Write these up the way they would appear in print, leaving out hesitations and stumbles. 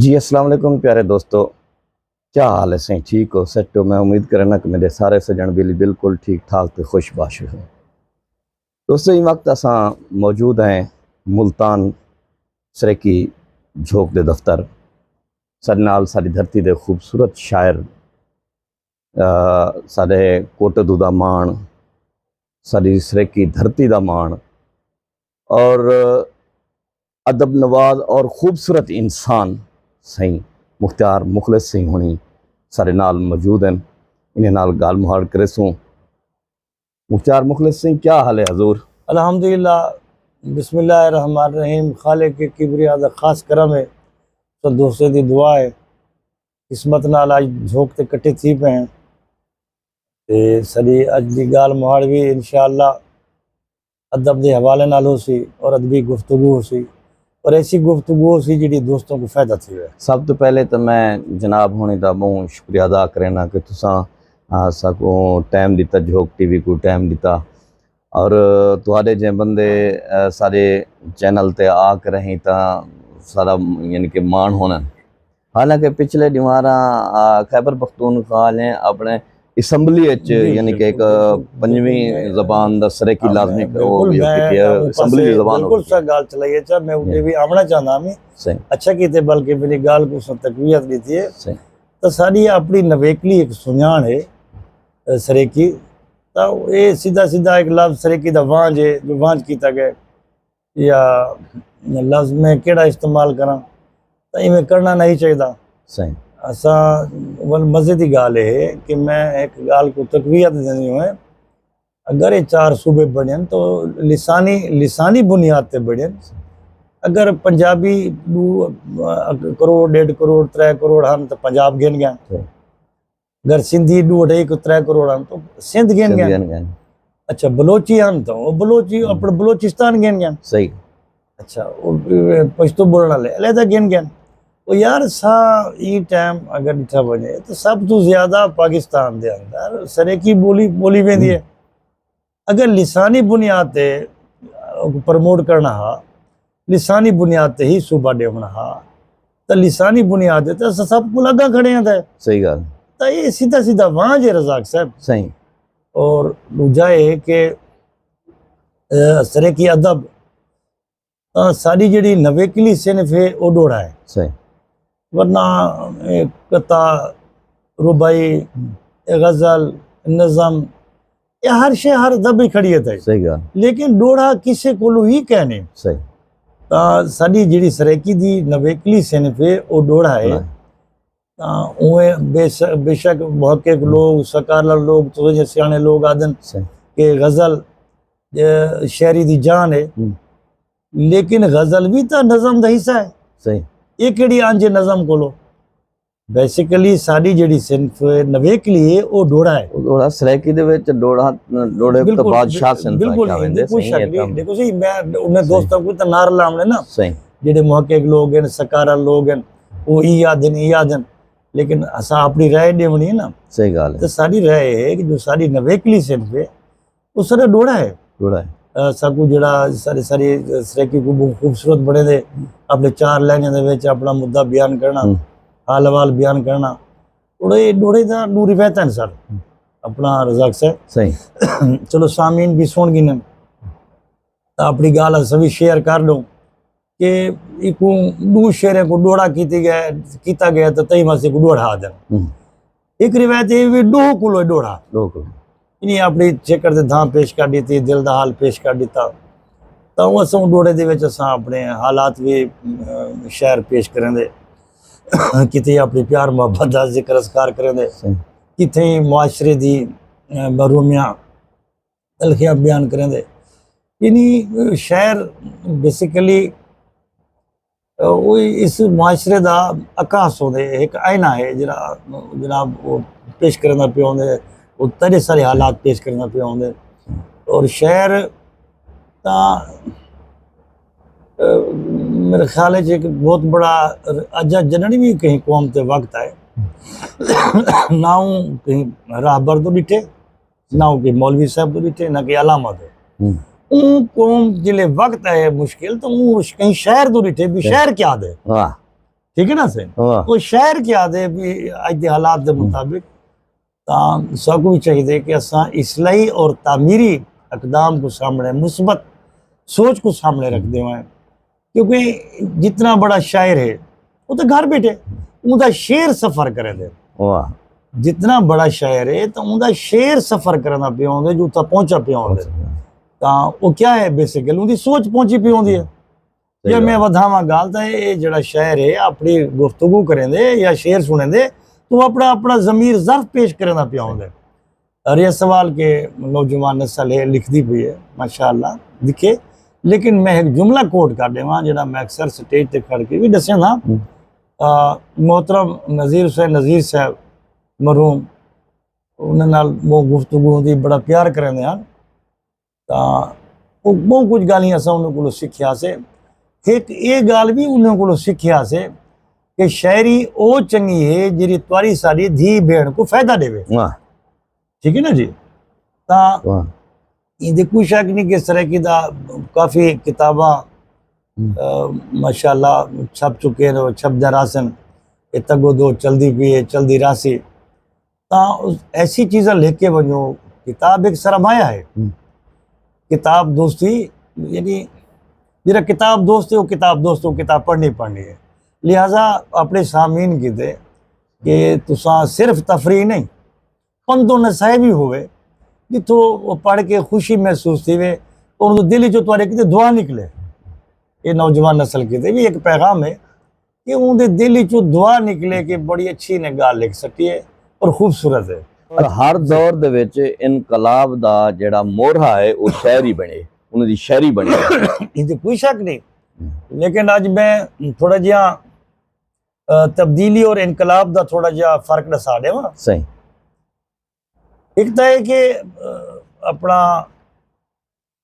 जी अस्सलाम वालेकुम प्यारे दोस्तों, क्या हाल है? सही ठीक हो, सच हो? मैं उम्मीद करना कि मेरे सारे सजन भी बिल्कुल ठीक ठाक तो खुशबाश हो। दोस्तों इस वक्त असां मौजूद हैं मुल्तान सरेकी झोंक दे दफ्तर। साडे नाल साडी धरती दे खूबसूरत शायर साडे कोटदू दा मान, साडी सरेकी धरती दा मान और अदब नवाज और खूबसूरत इंसान सही मुख्तार मुखलिस सिंह होनी सारे नाल मौजूद हैं। इन्हें नाल गाल मुहाड़ करे सूँ। मुख्तार मुखलिस सिंह, क्या हाल है हजूर? अल्हम्दुलिल्लाह, बिस्मिल्लाहिर्रहमानिर्रहीम। खाले के किबरिया दा खास करम है, तो दोस्तों की दुआ है। किस्मत नाल अज झोंक ते कट्ठे थी पे हैं ते सदी अज दी गाल मुहाड़ भी इंशाअल्लाह अदब के हवाले नाल हो सी और अदबी गुफ्तगू हो सी और ऐसी गुफ्तगू हो सी जी दोस्तों को फायदा थी है। सब तो पहले तो मैं जनाब होने का बहुत शुक्रिया अदा करना कि तुसा सको टाइम दिता, झोंक टीवी को टाइम दिता और तुहाडे जे बंदे सारे चैनल ते आ कर रही सारा यानी कि मान होना। हालांकि पिछले दीवारा खैबर पख्तूनख्वा ने अपने असम्बली यानी कि एक पंजवी जबान दा सरेकी लाजमी असम्बली दी जबान बिल्कुल सा गाल चलाई है। मैं उठे भी आमना चाहना मैं अच्छा कीते, बल्कि मेरी गाल को तकवीयत दी थी तो साड़ी अपनी नवेकली एक सुझान है सरेकी। तो ये सीधा सीधा एक लफ्ज सरेकी दा वांझ है जो वांझ किया गया या लफ्ज में केड़ा इस्तेमाल करा तो इवें करना नहीं चाहिए। सही असा वन मज़े की गाल है कि मैं एक गाल को तकवीयत देनी है। अगर ये 4 सूबे बने तो लिसानी बुनियाद पे बने। अगर पंजाबी 2 करोड़ 1.5 करोड़ 3 करोड़ हम तो पंजाब गिन गया। अगर सिंधी 2 3 करोड़ हम तो सिंध गिन गया। अच्छा बलोची हम तो बलोची अपने बलोचिस्तान गिन गया। सही। अच्छा पश्तो बोलने वाले अलहदा गिन गया। तो यार सा ई टाइम अगर डिठा बने तो सब तो ज्यादा पाकिस्तान के अंदर सरेकी बोली वेंदी है। अगर लिसानी बुनियाद पे प्रमोट करना हा, लिसानी बुनियाद पे ही सूबा देवना हा, तो लिसानी बुनियाद पे तो सब को लगा खड़े हैं। सही गल। तो ये सीधा सीधा वहाँ जे रजाक साहब। सही। और दूजा है कि सरेकी अदब सारी जी नवेकली सिनफ है वो डोड़ा है। सही। वरना कता रुबाई गजल नज़म ये हर शे हर दबी खड़ी है। सही गल। लेकिन डोड़ा किसी को ही कहने। सही। साड़ी जी सरेकी दी नवेकली सिनफ है वो डोड़ा है। बेशक बहुत के लोग सकारला लोग तो सियाने लोग आदन के गजल शहरी दी जान है, लेकिन गजल भी तो नज़म दा हिस्सा है। सही। ये केड़ी आंजे नज़म कोलो बेसिकली साडी जेडी सिनफ नवेकली है वो डोड़ा है। डोड़ा सरेकी दे विच डोड़े तो बादशाह सिंध बिल्कुल कोई शक नहीं। देखो सही मैं उन्हें दोस्तों को तो नार लामने ना सही जेडे मुहक्किक लोग हैं सकारा लोग हैं वो ई यादन लेकिन असा अपनी राय देवनी है ना। सही गल है। तो साडी राय है कि जो साडी नवेकली सिनफ है वो सारा डोड़ा है। डोड़ा है सबको जड़ा सारी सरेकी को बहुत खूबसूरत बने दे अपने 4 लाइनें दे विच अपना मुद्दा बयान करना, हाल हवाल बयान करना डोड़े का नूर रिवायत है सर अपना रजाक से। सही। चलो सामीन भी सुन गिन तो अपनी गाल सभी शेयर कर लो कि इको 2 शेरें को डोड़ा किया गया तो तई मासे को डोड़ा देन। एक रिवायत ये भी 2 किलो डोड़ा इन्हीं अपनी चेकर से धाम पेश कर दी थी, दिल दा हाल पेश कर दिता। तो असों डोड़े दे विच असां अपने हालात भी शहर पेश करेंदे, किते अपनी प्यार मोहब्बत का जिक्र असकार करेंदे, किते मुआशरे दी महरूमियां तलखियां बयान करेंदे। इन्हीं शहर बेसिकली वो इस मुआशरे का अकास होंदे एक आईना है जनाब वो पेश करना पे होंदे वो तरे सारे हालात पेश करना पे होंदे। और शहर ता मेरे ख्याल है एक बहुत बड़ा अजा जननी भी कहीं कौम ते वक्त है ना कहीं राहबर तो डिठे ना कि मौलवी साहब तो डिठे ना कि अलामा तो कौम जिले वक्त है मुश्किल तो कहीं शहर तो डिठे भी शहर क्या दे ठीक है ना सही वाह वो शहर क्या दे भी आज के हालात के मुताबिक ਤਾਂ ਸਾਨੂੰ ਵੀ ਚਾਹੀਦਾ ਕਿ ਅਸਾਂ ਇਸਲਾਹੀ ਔਰ ਤਾਮੀਰੀ ਇਕਦਾਮ को सामने मुस्बत सोच को सामने रखते हुए क्योंकि जितना बड़ा शायर है वो तो घर बैठे उनका शेर सफर करे दे वाह जितना बड़ा शायर है तो उनका शेर सफर करना पिया होंगे जो उत्थे पहुंचा पिया होंगे ਤਾਂ ਉਹ क्या है बेसिकली उनकी सोच पहुंची पी होंगी है या मैं वधावा गाल तो ये जड़ा शायर है अपनी गुफ्तगू करेंदे या शेर सुनेंदे तो अपना अपना ज़मीर ज़र्फ पेश करना पिया होंगे और ये सवाल के नौजवान नस्ल है लिखती पी है माशाअल्लाह दिखे लेकिन मैं एक जुमला कोट कर देवां जड़ा मैं अक्सर स्टेज ते खड़ के भी दस्या था मोहतरम नज़ीर हुसैन नज़ीर साहब मरहूम उन्हां नाल वो गुफ्तगू दी बड़ा प्यार करेंदे हैं तो बहुत कुछ गालियां असां उन्हां कोलों सिक्ख्या से एक ये गाल भी उन्हां कोलों सिक्ख्या से कि शायरी ओ चंगी है जिहड़ी तुआरी साडी धी भेण को फायदा देवे वाह ठीक है ना जी ता वाह इहदे कोई शक नहीं कि इस तरह की दा काफ़ी किताबां माशाअल्लाह छप चुके हैं छपदा रासन ये तगो दो चलदी पई है चलदी रासी ता ऐसी चीज़ां लेके वञो किताब एक सरमाया है किताब दोस्ती यानी जरा किताब दोस्त है वो किताब दोस्त वो किताब पढ़नी है लिहाजा अपने सामीन की दे कि तुसा सिर्फ तफरी नहीं पंदो नसाए भी होवे जितो वो पढ़ के खुशी महसूस थी वे और उनको दिल जो तुम्हारे किते दुआ निकले ये नौजवान नस्ल की दे भी एक पैगाम है कि उनके दिल चो दुआ निकले कि बड़ी अच्छी ने गाल लिख सकी है और खूबसूरत है पर हर दौर दे विच इनकलाब दा जेड़ा मोहरा है वो शायरी बने उन्हें शायरी बने इनसे कोई शक नहीं लेकिन आज मैं थोड़ा जिहा तब्दीली और इनकलाब का थोड़ा जिहा फर्क दसा देवां सही एक तो है कि अपना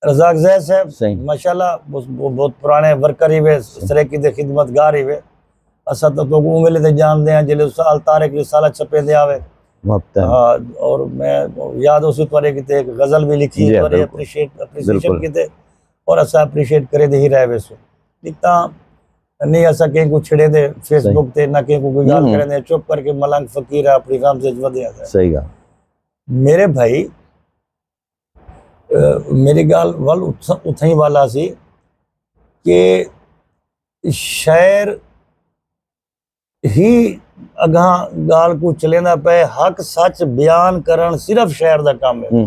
रज़ाक ज़ैद साहब सही माशाल्लाह वो बहुत पुराने वर्कर ही वे सरेकी दे खिदमतगार ही वे असा तो वो वेले ते जानते हैं जिले साल तारिक रिसाला छपे दे आवे और मैं याद उस तुआरे किते एक गजल भी लिखी है तुआरे अप्रिशिएशन किते और असा अप्रिशिएट करे दे ही रहे वैसे लिखता नहीं असा कहीं को छिड़े दे फेसबुक ते ना कहीं को कोई गाल करे दे चुप करके मलंग फकीर अपनी काम से वधिया है सही गा मेरे भाई मेरी गाल वाल उथई वाला सी कि शायर ही अगां गाल को चलेंदा पे हक सच बयान करन सिर्फ शायर दा काम है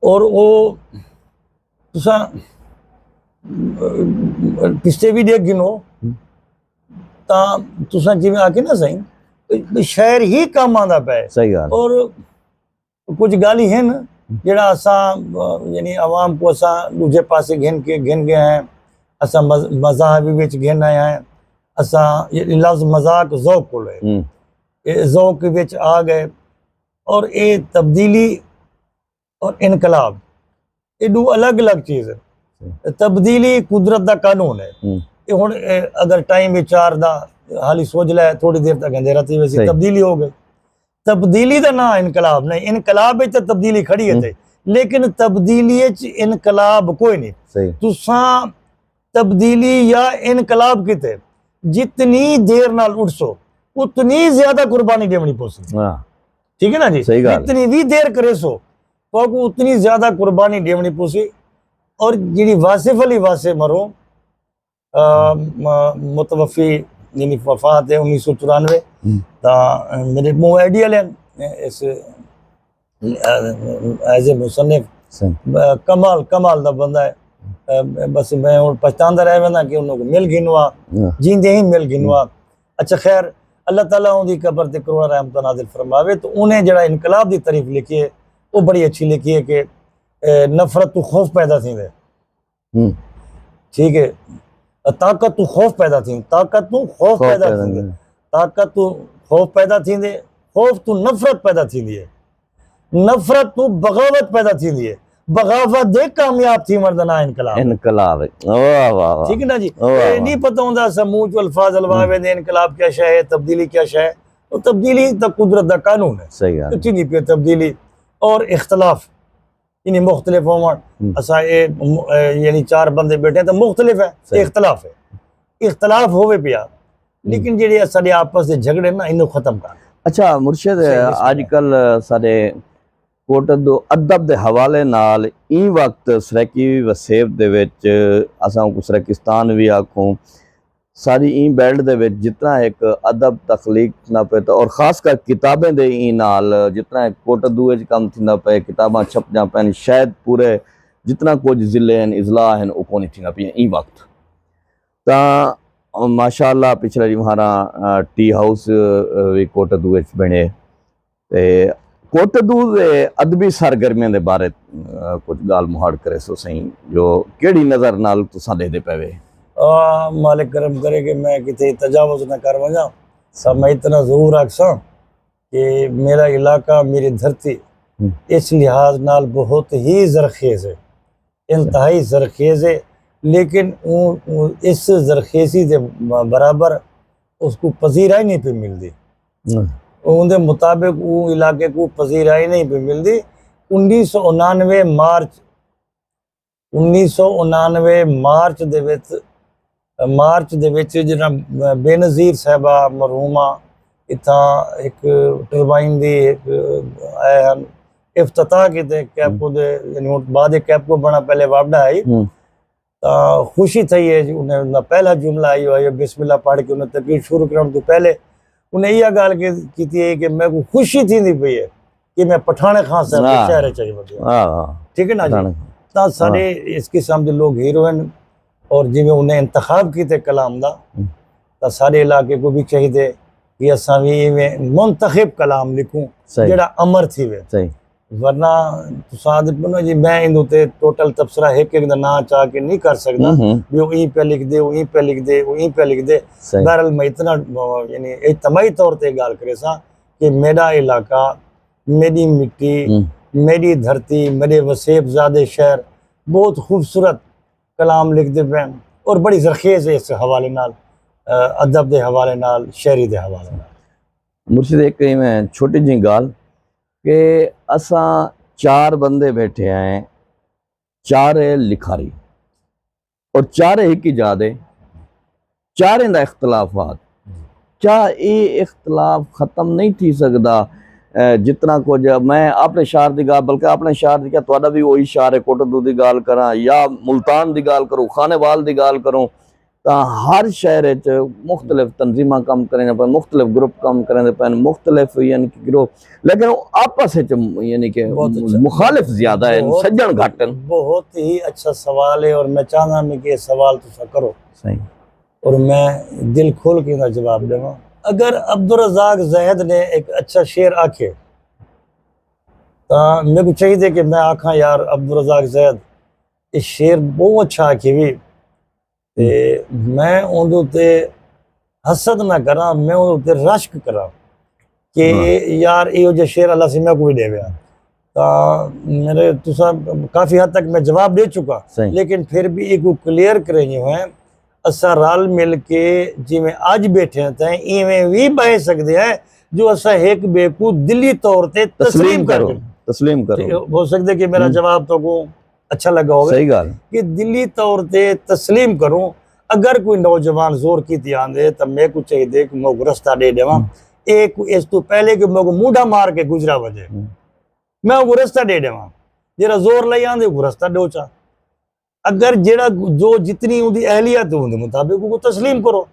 और वो तुसा पिछले भी देख गिनो ता तुसा जिवें आके ना सही शायर ही काम आंदा पे सही गाल और कुछ गाली हैं ना जड़ा असा यानी आवाम को असा दूजे पासे घिन गए हैं असा मजाहबी विच घिन आए हैं असा ये लफ्ज मजाक ज़ौक को ले ये ज़ौक विच आ गए और ये तब्दीली और इनकलाब ये दो अलग अलग चीज़ है तब्दीली कुदरत का कानून है ये हुण अगर टाइम विचार दा हाली सोच लै थोड़ी देर तक अंधेरा थी वैसे तब्दीली हो गई तब्दीली का ना इनकलाब नहीं इनकलाब तो तब्दीली खड़ी है लेकिन तब्दीली इनकलाब कोई नहीं तुसा तब्दीली या इनकलाब किते जितनी देर नाल उठसो उतनी ज्यादा कुर्बानी देवनी पोसी ठीक है ना जी जितनी भी देर करे सो तो उतनी ज्यादा कुर्बानी देवनी पोसी और जी वासिफ अली वासे मरो मुतवफ़ी यानी वफात है 1994 मेरे मुँह आइडियल है इस एज ए मुसन्निफ कमाल दा बंदा है बस मैं और पछतांदा रह वेंदा कि उन्होंने मिल गिनवा जींदे ही मिल गिनवा अच्छा खैर अल्लाह ताला उनकी कब्र ते करोड़ा रहमत नाज़िल फरमावे तो उन्हें जड़ा इनकलाब की तारीफ लिखी है वो बड़ी अच्छी लिखी है कि नफरत तो खौफ पैदा थी दे ठीक है ताकत तो खौफ पैदा थी ताकत तो खौफ पैदा थी ताकत तो खौफ पैदा थी दे खौफ तो नफरत पैदा थी है नफरत तो बगावत पैदा थी है बगावत दे कामयाब थी मर्दना इनकलाब वाह वाह ठीक है ना जी नहीं पता होंदा समूह जो अल्फाज अलवावे दे इनकलाब क्या शय है तब्दीली क्या शय है तो तब्दीली तो कुदरत का कानून है सही है ठीक नहीं पे तब्दीली और इख्तलाफ यानी मुख्तलिफ होवन असा यानी चार बंदे बैठे तो मुख्तलिफ है इख्तलाफ है इख्तलाफ होवे पिया लेकिन जेडे साडे आपस दे झगड़े ना इन्हों खत्म कर। अच्छा मुर्शिद सही, बिस्मिल्लाह। अजकल साडे कोटदू अदब दे हवाले नाल ई वक्त सराकी वसेब दे विच असां को सराकिस्तान भी आखूं सारी ई बेल्ट दे विच जितना एक अदब तखलीक ना पे तो और खास कर किताबें दे ई नाल जितना कोटदू विच कम थींदा पे किताबां छपजा पैन शायद पूरे जितना कुछ ज़िले हैं इज़ला हैं वो कोनी थींदा पिया ई वक्त ता माशाअल्लाह पिछले जी महारा टी हाउस भी कोटदू विच बने ते कोटदू दे अदबी सरगर्मियों के बारे कुछ गाल मुहाड़ करे सो सही जो केड़ी नज़र नाल तुसां दे पवे। मालिक करम करे कि मैं किते तजावुज़ न कर वजा। सब मैं इतना ज़रूर आखसा कि मेरा इलाका मेरी धरती इस लिहाज नाल बहुत ही ज़रखेज़ है, इंतहाई ज़रखेज़ है, लेकिन इस ज़रखेज़ी के बराबर उसको पजीराई नहीं पे मिलती। उनके मुताबिक वो इलाके को पजीराई नहीं पे मिलती। 1999 मार्च दे विच जिहड़ा बेनज़ीर साहबा मरहूमा इत्थां एक टरबाइन दी एक आए हैं इफ्तिताह किते कैपको दे यानी हुण बाद कैपको बना पहले वापडा आई खुशी थी है जी। उन्हें पहला जुमला आई है बिस्मिल्लाह पढ़ के उन्हें तकरीर शुरू करने तो पहले उन्हें यह गाल की है कि मैं को खुशी थी पई है कि मैं पठाने खां साहब के शहर चाहिए। ठीक है ना जी। तो सारे इस किस्म के लोग हीरो हैं और जिमें उन्हें इंतखाब किए कलाम दा तो सारे इलाके को भी चाहिए कि असा भी में मुंतखब कलाम लिखूं जेड़ा अमर थी वे सही वरना तुसाद पनो जी मैं इन उते टोटल तबसरा एक एक दा ना चाह के नहीं कर सकदा भी वो ई पे लिख दे वो ई पे लिख दे वो ई पे लिख दे। बहरहाल मैं इतना यानी इज्तिमाई तौर पे गाल करे सा कि मेरा इलाका मेरी मिट्टी मेरी धरती मेरे वसेब ज़ादे शहर बहुत खूबसूरत कलाम लिखते पे और बड़ी ज़रखेज़ है इस हवाले नाल अदब के हवाले नाल शायरी के हवाले नाल। मुर्शिद एक मैं छोटी जी गाल कि असां 4 बंदे बैठे हैं, 4 लिखारी और 4 एक ही जादे 4 दा इख्तलाफात क्या ये इख्तलाफ ख़त्म नहीं थी सकता जितना कुछ मैं अपने शहर की गाल बल्कि अपने शहर की क्या तुहाडा भी वही शहर है कोटदू की गाल करा या मुल्तान की गाल करूँ खानेवाल की गाल करूँ तो हर शहर मुख्तलिफ तंजीमा कम करें पे मुख्तलिफ ग्रुप कम करें पे मुख्तलिफ यानी कि गिरोह लेकिन आपस यानी कि मुखालिफ ज्यादा है सज्जन घट। बहुत ही अच्छा सवाल है और मैं चाहना मैं कि सवाल तुसा करो सही और मैं दिल खोल के ना जवाब देवा। अगर अब्दुल रज़ाक ज़ैद ने एक अच्छा शेर आखे तो मेरे को चाहिए कि मैं आखा यार अब्दुल रज़ाक ज़ैद इस शेर बहुत अच्छा आखे भी ते मैं उनते हसद ना करा मैं उनते रश्क करा कि यार यो जो शेर अल्लाह से मैं कोई दे गया तो मेरे तुसा काफ़ी हद तक मैं जवाब दे चुका लेकिन फिर भी एक क्लियर करेंगे हैं असा रल मिल के जिमें अज बैठे हैं इवें भी बह सकते हैं जो असा एक बे को दिली तौर पे तस्लीम करो हो सकते कि मेरा जवाब तो को अच्छा लगा हो सही गाल कि दिली तौर पे तस्लीम करूं। अगर कोई नौजवान जोर की ध्यान दे तो मैं कुछ चाहिए कि मैं रास्ता दे देवा एक इस तो पहले कि मैं मूडा मार के गुजरा वजे मैं वो रास्ता दे देवा जरा जोर ले आंदे वो रास्ता डोचा अगर जेड़ा जो जितनी उनकी अहलियत है उनके मुताबिक वो तस्लीम करो।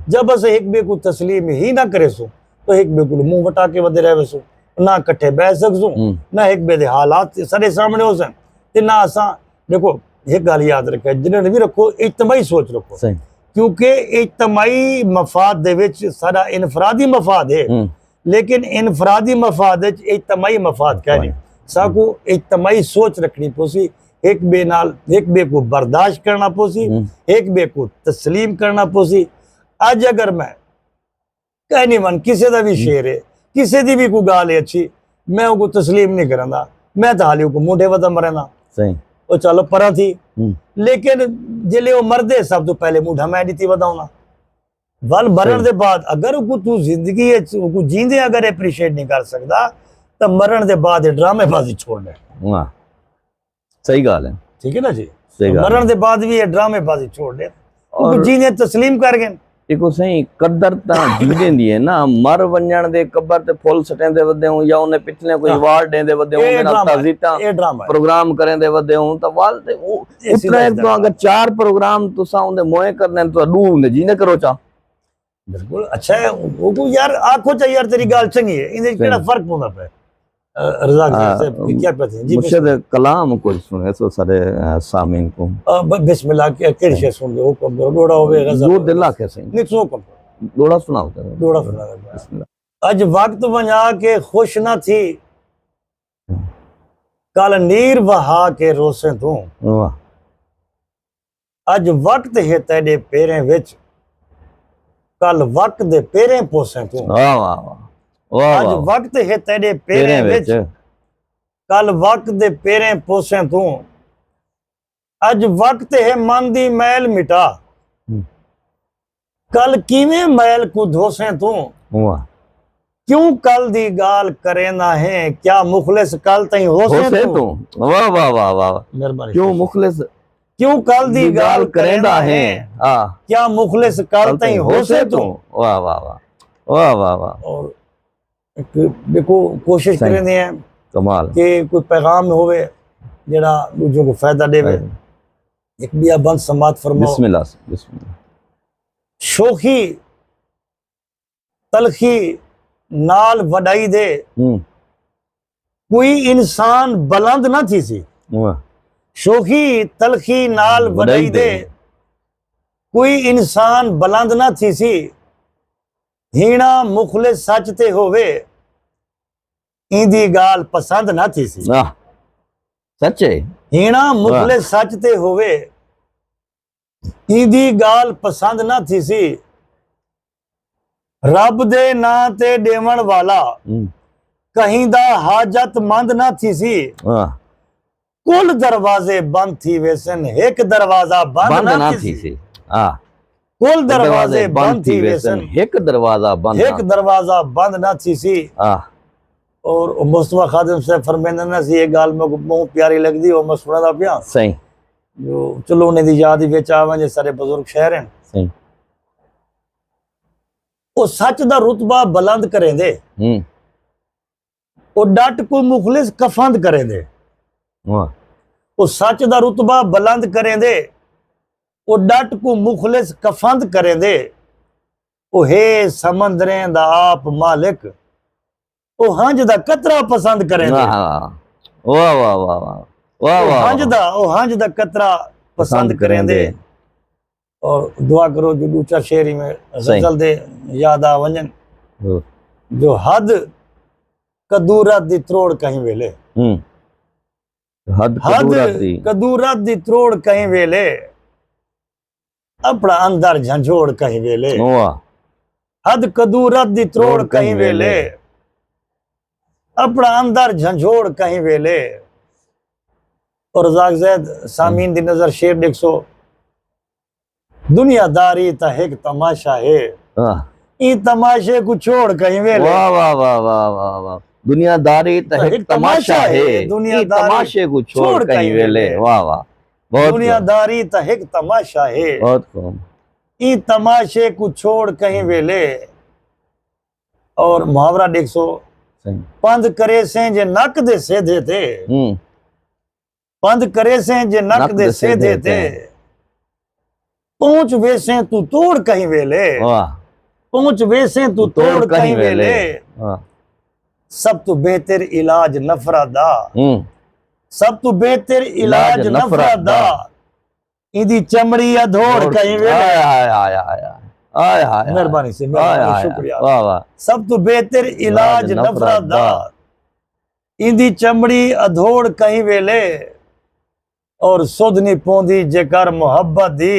जब अस एक बे को तस्लीम ही ना करे सो तो एक बे को मुंह वटा के वधे रहे सो ना कट्ठे बह सकसो ना एक बे दे हालात सारे सामने हो सन ते ना असा देखो एक गल याद रखे जिन्हें भी रखो इज्तिमाई सोच रखो क्योंकि इज्तिमाई मफाद दे विच सारा इनफरादी मफाद है लेकिन इनफरादी मफाद इज्तिमाई मफाद कह नहीं साकू इज्तिमाई सोच रखनी पोसी एक बे नाल एक बे को बर्दाश्त करना पोसी एक बे को तस्लीम करना पोसी। अज अगर मैं कहनी मन किसी का भी शेर है किसी की भी कोई गाल है अच्छी मैं वो तस्लीम नहीं करना मैं तो हाली को मुंडे वदा मरना वो चलो परा थी लेकिन जिले वो मरदे सब तो पहले मुंडा मैं दी वदाना वल मरण के बाद अगर को तू जिंदगी को जींदे अगर एप्रीशिएट नहीं कर सकता तो मरण के बाद ड्रामेबाजी छोड़ दे। सही गाल है ठीक है ना जी मरण के बाद भी ये ड्रामेबाजी छोड़ दे और जीने तस्लीम कर गए देखो सही कदर ता जीवन दी है ना, मर वंजण दे कबर ते फुल सटेंदे वदे हूं या उन्हें पिछले कोई अवार्ड देंदे वदे हूं ये ना ड्रामा है, ताजीता ये ड्रामा है। प्रोग्राम करेंदे वदे हूं तो वाल ते वो ये सीधा उतरे सीधा तो अगर 4 प्रोग्राम तुसा उनदे मोए करने तो दू ने जी ने करो चा बिल्कुल अच्छा है वो को यार आखो चाहिए यार तेरी गाल चंगी है इनके केड़ा फर्क पोंदा पे रज़ाक साहब क्या कहते हैं जी मुर्शिद कलाम कुछ सुने सो सारे सामीन को बिस्मिल्लाह के केड़ी शे सुन लो हुक्म दो डोड़ा होवे गजल दो दिल आखे सही नहीं सो हुक्म डोड़ा सुनाओ करो डोड़ा सुना दे। बिस्मिल्लाह अज वक्त वंजा के खुश न थी कल नीर बहा के रोसे तू वाह अज वक्त है तेरे पेरें विच कल वक्त दे पेरें पोसे तू वाह वाह वाह अज वाह वक्त है तेरे पेरे पेरें विच विच कल वक्त दे पेरें पोसे तू अज वक्त है मन दी मैल मिटा कल किवें मैल को धोसे तू वाह क्यों कल दी गाल करे ना है क्या मुखलिस कल तई होसे होसे तू तू वाह वाह वाह वाह मेहरबानी क्यों मुखलिस क्यों कल दी गाल करेंदा है हां क्या मुखलिस कल तई होसे तू वाह वाह वाह वाह वाह वाह और देखो कोशिश सही। करेंदे हैं कमाल कि कोई पैगाम होवे जेड़ा दूजों को फायदा देवे एक भी बंद समात फरमाओ बिस्मिल्लाह बिस्मिल्लाह शोखी तलखी नाल वडाई दे कोई इंसान बुलंद ना थी सी वाह शोखी तलखी नाल वडाई दे कोई इंसान बुलंद ना थी सी हीना मुखलिस सच ते होवे इंदी गाल पसंद ना थी सी वाह सच्चे हीना मुखलिस सच ते होवे इंदी गाल पसंद ना थी सी रब दे ना ते देवण वाला कहीं दा हाजत मंद ना थी सी वाह कुल दरवाजे बंद थी वेसन एक दरवाजा बंद ना थी सी हां कुल दरवाजे बंद थी वेसन एक दरवाजा बंद एक दरवाजा बंद ना थी सी हां और मुस्तफा खादिम से फरमांदा ना सी ये गाल में बहुत प्यारी लगदी और मैं सुना दा पिया सही जो चलो ने दी याद विच आवन जे सारे बुजुर्ग शहर हैं सही वो सच दा रुतबा बुलंद करेंदे वो डट को मुखलिस कफंद करेंदे वाह वो सच दा रुतबा बुलंद करेंदे वो डट को मुखलिस कफंद करेंदे वो हे समंदरें दा आप मालिक वो हंज दा कतरा पसंद करेंदे वाह वाह वाह वाह वाह वाह वो हंज दा कतरा पसंद करेंदे और दुआ करो जो दूसरा शेरी में गजल दे याद आ वंजन जो हद कदूरत दी त्रोड़ कहीं वेले हद कदूरत दी त्रोड़ कहीं वेले अपना अंदर झंझोड़ कहीं वेले हद कदूरत दी त्रोड़ कहीं वेले अपना अंदर झंझोड़ कहीं वेले और रज़ाक ज़ैद सामीन दी नजर शेर देखो दुनियादारी ता एक तमाशा है ई तमाशे को छोड़ कहीं वेले वाह वाह वाह वाह वाह वाह दुनियादारी ता एक तमाशा है ई तमाशे को छोड़ कहीं वेले वाह वाह बहुत दुनियादारी ता एक तमाशा है बहुत खूब ई तमाशे को छोड़ कहीं वेले और मुहावरा देखो पंध करे से जे नक दे सेधे थे पंध करे से जे नक दे सेधे थे पहुंच वेसे तू तोड़ कहीं वेले पहुंच वेसे तू तोड़ कहीं वेले सब तो बेहतर इलाज नफरत दा सब तो बेहतर इलाज नफरत दा इंदी चमड़ी अधोड़ कहीं वेले आय हाय मेहरबानी से शुक्रिया वाह वाह सब तो बेहतर इलाज नफरत दा इंदी चमड़ी अधोड़ कहीं वेले और सुधनी पौंदी जेकर मोहब्बत दी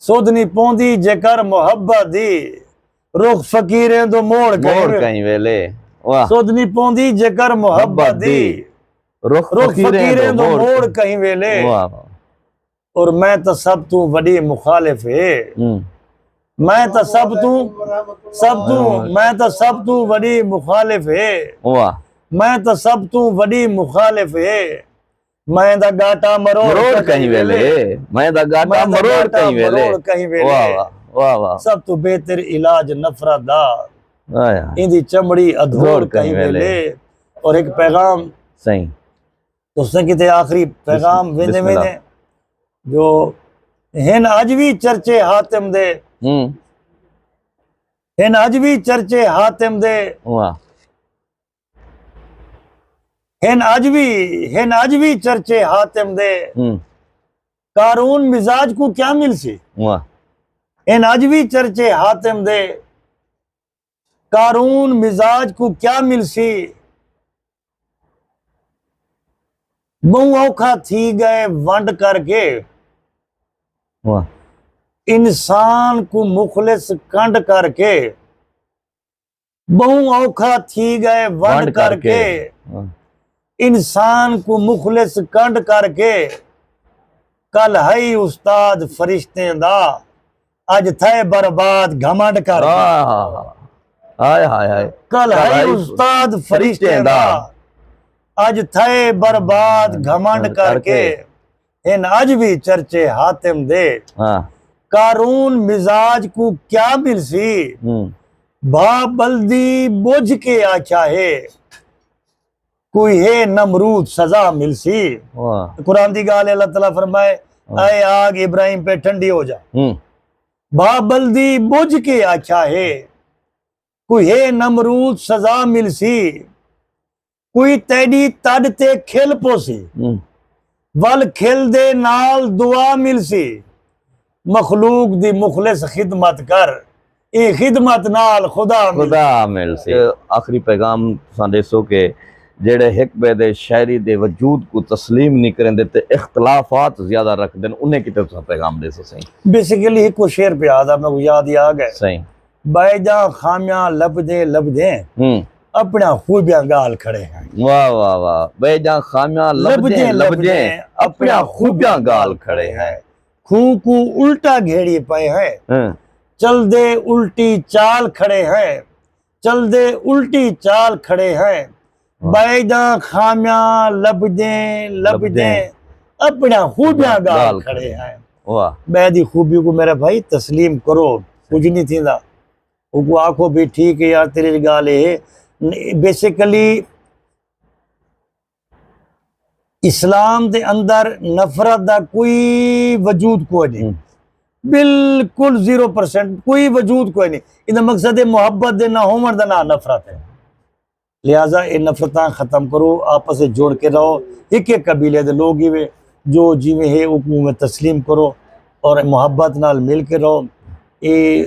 सुधनी पौंदी जेकर मोहब्बत दी रुख फकीरें दो मोड़ कहीं वेले वाह सुधनी पौंदी जेकर मोहब्बत दी रुख फकीरें दो मोड़ कहीं वेले और मैं तो सब तू बड़ी मुखालिफ है मैं तो सब तू मैं तो सब तू बड़ी मुखालिफ है वाह मैं तो सब तू बड़ी मुखालिफ है मैं दा गाटा मरोड़ कहीं वेले मैं दा गाटा मरोड़ कहीं वेले कहीं वेले वाह वाह वाह वाह सब तो बेहतर इलाज नफरत दा आया इंदी चमड़ी अधोड़ कहीं वेले। और एक पैगाम सही तो किते आखिरी पैगाम वेंदे बिस्मिल्लाह। वेंदे जो हिन अज भी चर्चे हातिम दे, हिन अज भी चर्चे हातिम दे, वाह हिन अज भी चर्चे हातिम दे, कारून मिजाज को क्या मिल सी। वाह हिन अज भी चर्चे हातिम दे, कारून मिजाज को क्या मिल सी। बहु औखा थी गए वंड करके, वाह इंसान को मुखलिस कंड करके। बहु औखा थी गए वंड करके, इंसान को मुखलिस कंड करके। कल है उस्ताद फरिश्ते दा, अज थे बर्बाद घमंड करके। हाय हाय हाय कल है उस्ताद फरिश्ते दा, अज थे बर्बाद घमंड करके। इन अज भी चर्चे हातिम दे, कारून मिजाज को क्या मिल सी। भा बल्दी बुझ के आचा है, कोई है नमरूद सजा मिल सी। कुरान दी गाल अल्लाह तआला फरमाए, आए आग इब्राहिम पे ठंडी हो जा। भा बल्दी बुझ के आचा है, कोई है नमरूद सजा मिल सी। कोई तेडी तड ते खिल पोसी, वल खिल दे नाल दुआ मिल सी। मखलूक दी मुखलिस खिदमत कर, ए खिदमत नाल खुदा मिल सी। आखिरी पैगाम तुसां दसो के जेड़े हिक बे दे शायरी दे वजूद को तस्लीम नहीं करेंदे ते इख्तलाफात ज्यादा रखदे न, उन्हें किते तुसां पैगाम दसो। सही बेसिकली एक को शेर पे याद है, मैं को याद ही आ गए। सही बैजा खामियां लबदे अपना खूबियां गाल खड़े हैं। वाह वाह वाह बैजा खामियां लबदे अपना खूबियां गाल खड़े हैं। खूं को उल्टा घेड़ी पे हैं, चल दे उल्टी चाल खड़े हैं, चल दे उल्टी चाल खड़े हैं। बैजा खामियां लबदे अपना खूबियां गाल खड़े हैं। वाह बैदी खूबी को मेरा भाई तस्लीम करो, कुछ नहीं थी ना। वो आखो भी ठीक है यार तेरी गाल है। बेसिकली इस्लाम दे अंदर नफरत दा कोई वजूद कोई नहीं, बिल्कुल 0% कोई वजूद कोई नहीं। इदा मकसद है मोहब्बत दे ना होमर दा ना नफरत है। लिहाजा ये नफरतां खत्म करो, आपस में जोड़ के रहो। एक एक कबीले दे लोग ही जो जिमें है वो तस्लीम करो और मोहब्बत नाल मिल के रहो। ये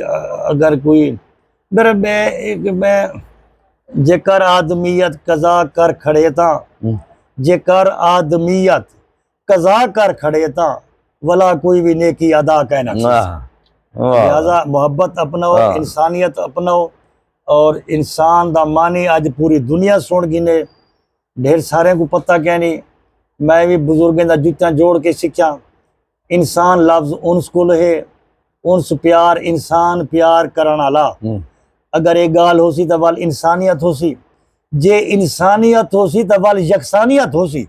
अगर कोई मैं जेकर आदमियत कजा कर खड़े ता, जेकर आदमियत कजा कर खड़े ता, वला कोई भी नेकी अदा कहना। लिहाजा मोहब्बत अपनाओ, इंसानियत अपनाओ। और इंसान दा मानी आज पूरी दुनिया सुन गिने, ढेर सारे को पता क्या नहीं। मैं भी बुजुर्गों दा जुत्ता जोड़ के सीखा। इंसान लफ्ज उनस को है, उनस प्यार, इंसान प्यार करन वाला। अगर एक गाल हो सी तो वाल इंसानियत हो सी, जे इंसानियत हो सी तो वाल यकसानियत हो सी,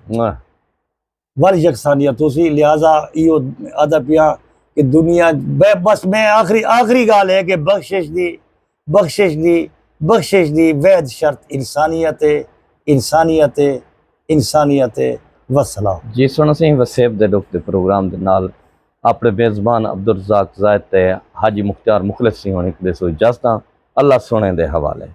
वाल यकसानियत हो सी। लिहाजा यो अदब यहाँ कि दुनिया बस मैं आखिरी गाल है कि बख्शिश दी वैद शर्त इंसानियत वसलाम। जी सुन सी वसेब दे दुख दे प्रोग्राम दे नाल अपने मेजबान अब्दुल रज़ाक ज़ाहिद ते हाजी मुख्तार मुखलिस सिंह होने दे सो इजाजत। अल्लाह सोने दे हवाले।